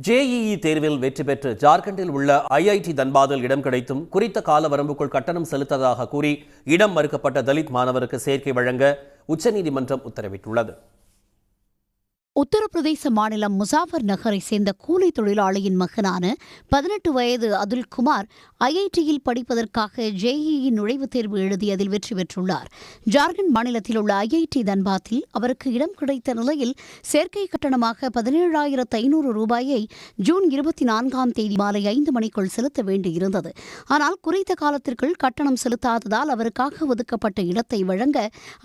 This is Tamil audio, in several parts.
ஜேஇஇ தேர்வில் வெற்றி பெற்று ஜார்க்கண்டில் உள்ள ஐஐடி தன்பாத்தில் இடம் கிடைத்தும் குறித்த கால வரம்புக்குள் கட்டணம் செலுத்ததாக கூறி இடம் மறுக்கப்பட்ட தலித் மாணவருக்கு சேர்க்கை வழங்க உச்சநீதிமன்றம் உத்தரவிட்டுள்ளது. உத்தரப்பிரதேச மாநிலம் முசாஃபர் நகரை சேர்ந்த கூலி தொழிலாளியின் மகனான 18 வயது அதுல்குமார் ஐஐடியில் படிப்பதற்காக ஜேஇஇ நுழைவுத் தேர்வு எழுதி அதில் வெற்றி பெற்றுள்ளார். ஜார்க்கண்ட் மாநிலத்தில் உள்ள ஐஐடி தன்பாத்தில் அவருக்கு இடம் கிடைத்த நிலையில் சேர்க்கை கட்டணமாக 17,500 ரூபாயை ஜூன் 24ஆம் தேதி மாலை 5 மணிக்குள் செலுத்த வேண்டியிருந்தது. ஆனால் குறித்த காலத்திற்குள் கட்டணம் செலுத்தாததால் அவருக்காக ஒதுக்கப்பட்ட இடத்தை வழங்க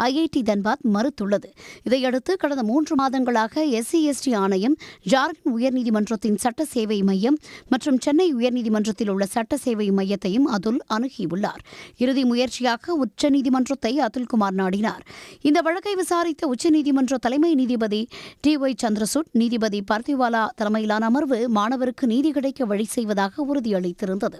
ஐஐடி தன்பாத் மறுத்துள்ளது. இதையடுத்து கடந்த 3 மாதங்களாக எஸ்சி/எஸ்டி ஆணையம், ஜார்க்கண்ட் உயர்நீதிமன்றத்தின் சட்ட சேவை மையம் மற்றும் சென்னை உயர்நீதிமன்றத்தில் உள்ள சட்ட சேவை மையத்தையும் அதுல் அணுகியுள்ளார். இறுதி முயற்சியாக உச்சநீதிமன்றத்தை அதுல்குமார் நாடினார். இந்த வழக்கை விசாரித்த உச்சநீதிமன்ற தலைமை நீதிபதி டி.ஒய். சந்திரசூட், நீதிபதி பார்த்திவாலா தலைமையிலான அமர்வு மாணவருக்கு நீதி கிடைக்க வழி செய்வதாக உறுதியளித்திருந்தது.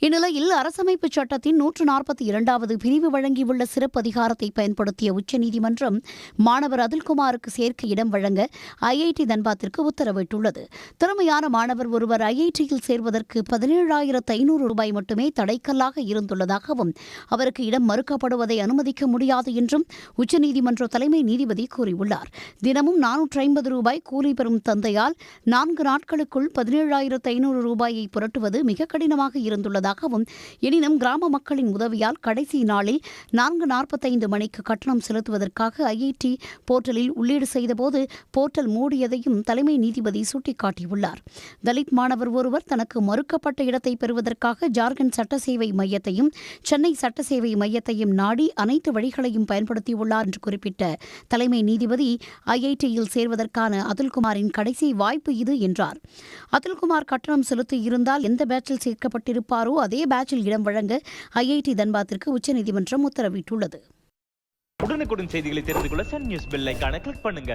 இந்நிலையில் அரசமைப்பு சட்டத்தின் 142வது பிரிவு வழங்கியுள்ள சிறப்பு அதிகாரத்தை பயன்படுத்திய உச்சநீதிமன்றம் மாணவர் அதுல்குமாருக்கு சேர்க்க இடம் வழங்க ஐஐடி தன்பாத்திற்கு உத்தரவிட்டுள்ளது. திறமையான மாணவர் ஒருவர் ஐஐடியில் சேர்வதற்கு 17,500 ரூபாய் மட்டுமே தடைக்கல்லாக இருந்துள்ளதாகவும் அவருக்கு இடம் மறுக்கப்படுவதை அனுமதிக்க முடியாது என்றும் உச்சநீதிமன்ற தலைமை நீதிபதி கூறியுள்ளார். தினமும் 450 ரூபாய் கூலி பெறும் தந்தையால் 4 நாட்களுக்குள் 17,500 ரூபாயை புரட்டுவது மிக கடினமாக இருந்துள்ளதாகவும், எனினும் கிராம மக்களின் உதவியால் கடைசி நாளில் 4:45 மணிக்கு கட்டணம் செலுத்துவதற்காக ஐஐடி போர்ட்டலில் உள்ளீடு செய்தபோது போர்ட்டல் மூடியதையும் தலைமை நீதிபதி சுட்டிக்காட்டியுள்ளார். தலித் மாணவர் ஒருவர் தனக்கு மறுக்கப்பட்ட இடத்தை பெறுவதற்காக ஜார்க்கண்ட் சட்ட சேவை மையத்தையும் சென்னை சட்ட சேவை மையத்தையும் நாடி அனைத்து வழிகளையும் பயன்படுத்தியுள்ளார் என்று குறிப்பிட்ட தலைமை நீதிபதி, ஐஐடியில் சேர்வதற்கான அதுல்குமாரின் கடைசி வாய்ப்பு இது என்றார். அதுல்குமார் கட்டணம் செலுத்தி இருந்தால் எந்த பேட்சில் சேர்க்கப்பட்டிருப்பாரோ அதே பேட்சில் இடம் வழங்க ஐஐடி தன்பாத்திற்கு உச்சநீதிமன்றம் உத்தரவிட்டுள்ளது. உடனுக்குடன் செய்திகளை தெரிந்து கொள்ள சன் நியூஸ் பெல் ஐகானை கிளிக் பண்ணுங்க.